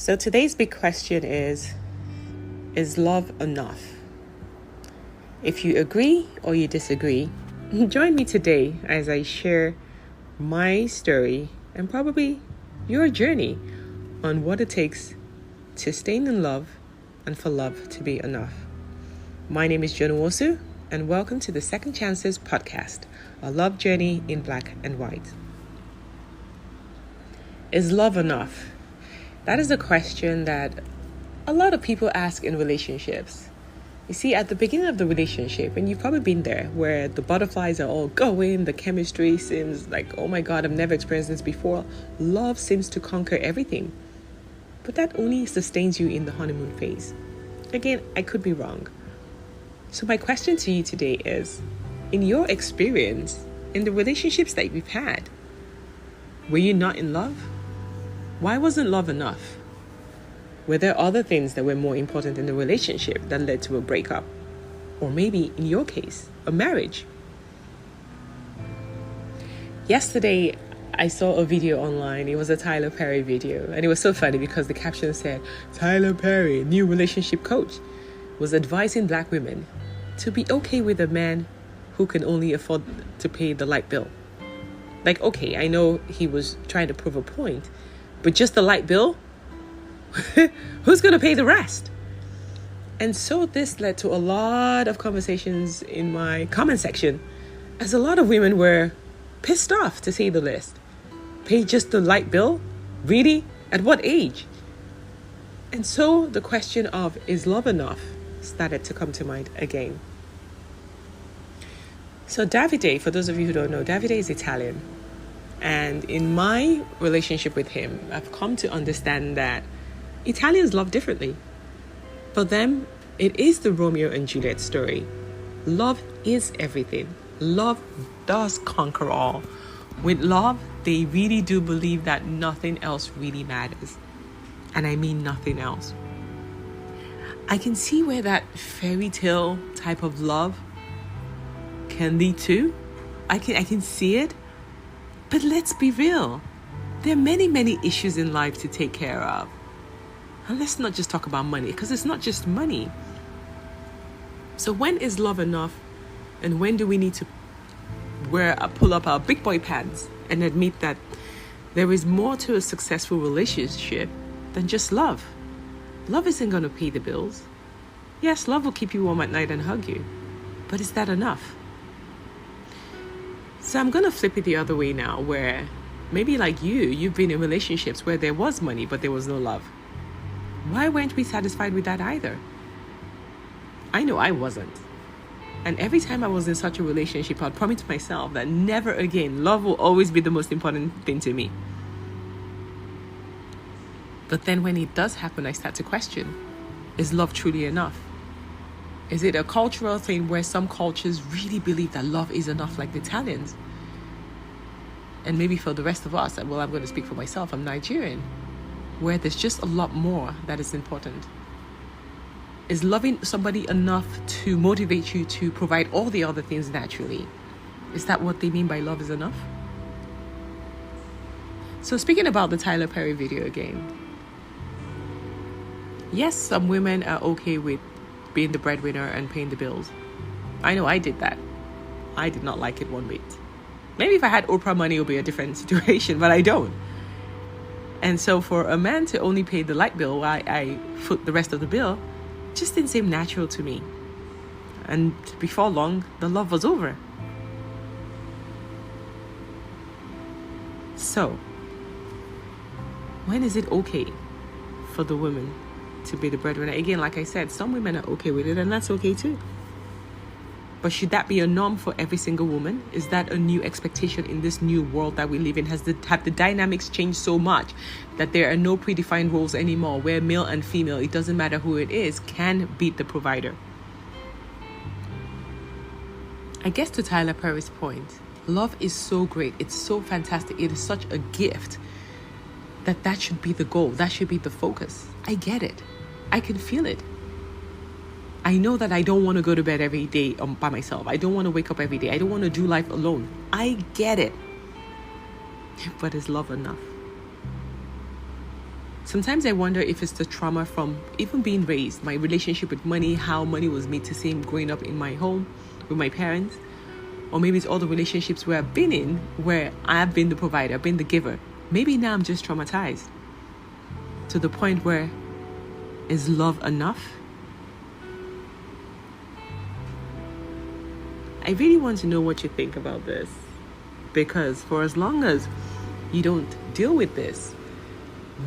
So today's big question is love enough? If you agree or you disagree, join me today as I share my story and probably your journey on what it takes to stay in love and for love to be enough. My name is Joan Nwosu, and welcome to the Second Chances podcast, a love journey in black and white. Is love enough? That is a question that a lot of people ask in relationships. You see, at the beginning of the relationship, and you've probably been there, where the butterflies are all going, the chemistry seems like, oh my God, I've never experienced this before. Love seems to conquer everything. But that only sustains you in the honeymoon phase. Again, I could be wrong. So my question to you today is, in your experience, in the relationships that you've had, were you not in love? Why wasn't love enough? Were there other things that were more important in the relationship that led to a breakup? Or maybe, in your case, a marriage? Yesterday, I saw a video online. It was a Tyler Perry video. And it was so funny because the caption said, Tyler Perry, new relationship coach, was advising black women to be okay with a man who can only afford to pay the light bill. Like, okay, I know he was trying to prove a point, but just the light bill? Who's going to pay the rest? And so this led to a lot of conversations in my comment section, as a lot of women were pissed off, to say the least. Pay just the light bill? Really? At what age? And so the question of, is love enough, started to come to mind again. So Davide, for those of you who don't know, Davide is Italian. And in my relationship with him, I've come to understand that Italians love differently. For them, it is the Romeo and Juliet story. Love is everything. Love does conquer all. With love, they really do believe that nothing else really matters. And I mean nothing else. I can see where that fairy tale type of love can lead to. I can see it. But let's be real. There are many, many issues in life to take care of. And let's not just talk about money, because it's not just money. So when is love enough? And when do we need to pull up our big boy pants and admit that there is more to a successful relationship than just love? Love isn't going to pay the bills. Yes, love will keep you warm at night and hug you. But is that enough? So I'm going to flip it the other way now, where maybe like you've been in relationships where there was money, but there was no love. Why weren't we satisfied with that either? I know I wasn't. And every time I was in such a relationship, I'd promise myself that never again, love will always be the most important thing to me. But then when it does happen, I start to question, is love truly enough? Is it a cultural thing where some cultures really believe that love is enough, like the Italians? And maybe for the rest of us, well, I'm going to speak for myself, I'm Nigerian, where there's just a lot more that is important. Is loving somebody enough to motivate you to provide all the other things naturally? Is that what they mean by love is enough? So speaking about the Tyler Perry video again, yes, some women are okay with being the breadwinner and paying the bills. I know I did that. I did not like it one bit. Maybe if I had Oprah money, it would be a different situation, but I don't. And so for a man to only pay the light bill while I foot the rest of the bill, just didn't seem natural to me. And before long, the love was over. So, when is it okay for the woman to be the breadwinner? Again, like I said, some women are okay with it, and that's okay too. But should that be a norm for every single woman? Is that a new expectation in this new world that we live in? Have the dynamics changed so much that there are no predefined roles anymore, where male and female, it doesn't matter who it is, can be the provider? I guess to Tyler Perry's point, love is so great. It's so fantastic. It is such a gift that should be the goal. That should be the focus. I get it. I can feel it. I know that I don't want to go to bed every day by myself. I don't want to wake up every day. I don't want to do life alone. I get it. But is love enough? Sometimes I wonder if it's the trauma from even being raised, my relationship with money, how money was made to seem growing up in my home with my parents, or maybe it's all the relationships where I've been in, where I've been the provider, I've been the giver. Maybe now I'm just traumatized to the point where, is love enough? I really want to know what you think about this, because for as long as you don't deal with this,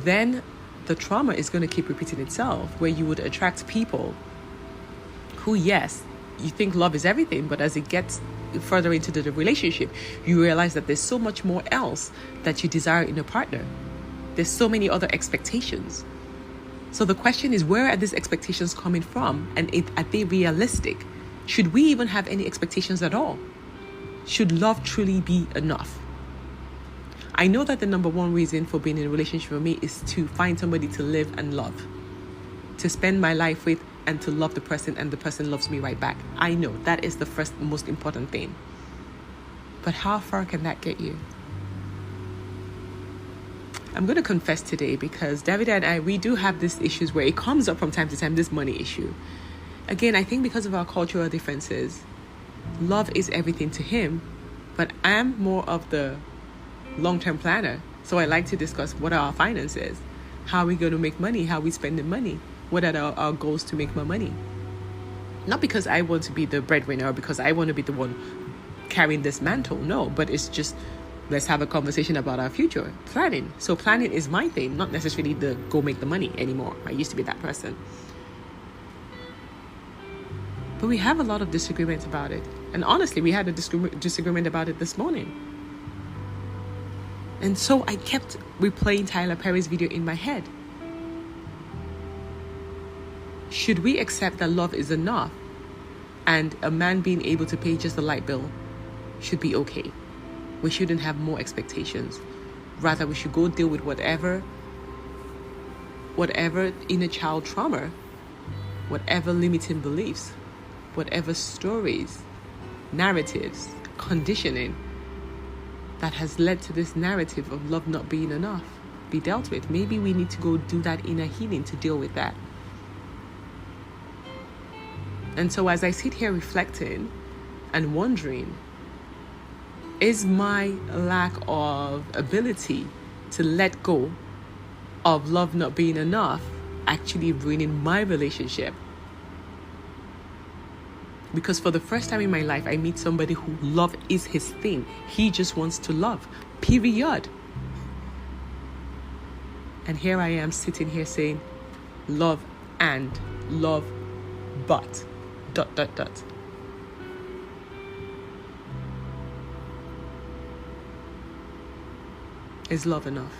then the trauma is going to keep repeating itself, where you would attract people who, yes, you think love is everything, but as it gets further into the relationship, you realize that there's so much more else that you desire in a partner. There's so many other expectations. So the question is, where are these expectations coming from? And are they realistic? Should we even have any expectations at all? Should love truly be enough? I know that the number one reason for being in a relationship for me is to find somebody to live and love, to spend my life with, and to love the person, and the person loves me right back. I know that is the first most important thing. But how far can that get you? I'm going to confess today, because David and I, we do have these issues where it comes up from time to time, this money issue. Again, I think because of our cultural differences, love is everything to him, but I'm more of the long-term planner. So I like to discuss what are our finances, how are we going to make money, how are we spending money, what are our goals to make more money. Not because I want to be the breadwinner or because I want to be the one carrying this mantle, no, but it's just, let's have a conversation about our future, planning. So planning is my thing, not necessarily the go make the money anymore. I used to be that person. But we have a lot of disagreements about it. And honestly, we had a disagreement about it this morning. And so I kept replaying Tyler Perry's video in my head. Should we accept that love is enough and a man being able to pay just the light bill should be okay? We shouldn't have more expectations. Rather, we should go deal with whatever inner child trauma, whatever limiting beliefs, whatever stories, narratives, conditioning that has led to this narrative of love not being enough be dealt with. Maybe we need to go do that inner healing to deal with that. And so as I sit here reflecting and wondering, is my lack of ability to let go of love not being enough actually ruining my relationship? Because for the first time in my life, I meet somebody who love is his thing. He just wants to love, period. And here I am sitting here saying, love and love, but, ... Is love enough?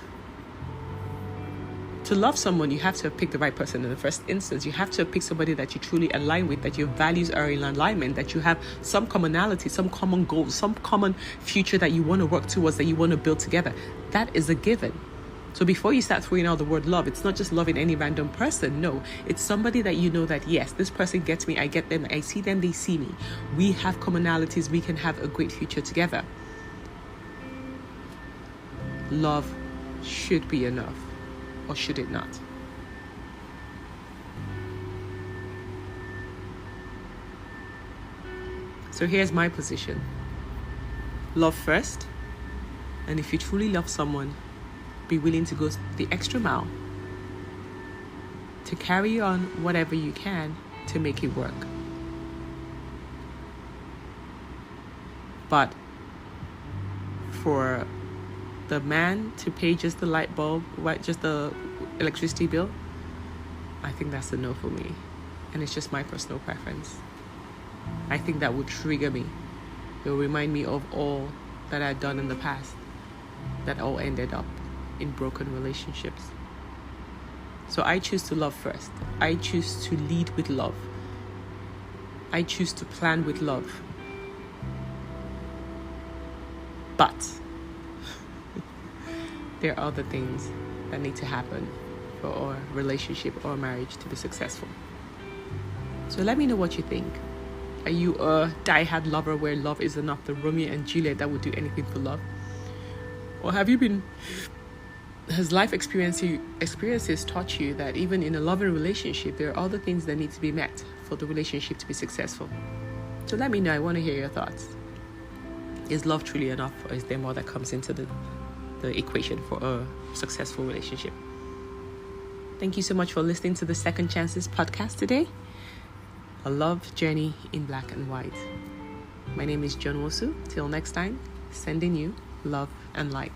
To love someone, you have to have picked the right person in the first instance. You have to have picked somebody that you truly align with, that your values are in alignment, that you have some commonality, some common goals, some common future that you want to work towards, that you want to build together. That is a given. So before you start throwing out the word love, it's not just loving any random person. No, it's somebody that you know that, yes, this person gets me, I get them, I see them, they see me. We have commonalities, we can have a great future together. Love should be enough. Or should it not? So here's my position. Love first. And if you truly love someone, be willing to go the extra mile to carry on whatever you can to make it work. But for the man to pay just the light bulb, just the electricity bill, I think that's a no for me. And it's just my personal preference. I think that would trigger me. It will remind me of all that I've done in the past that all ended up in broken relationships. So I choose to love first. I choose to lead with love. I choose to plan with love. But there are other things that need to happen for our relationship or marriage to be successful. So let me know what you think. Are you a die-hard lover where love is enough, the Romeo and Juliet that would do anything for love? Or have you been has life experiences taught you that even in a loving relationship, there are other things that need to be met for the relationship to be successful? So let me know. I want to hear your thoughts. Is love truly enough, or is there more that comes into the equation for a successful relationship? Thank you so much for listening to the Second Chances podcast today. A love journey in black and white. My name is Joan Nwosu. Till next time, sending you love and light.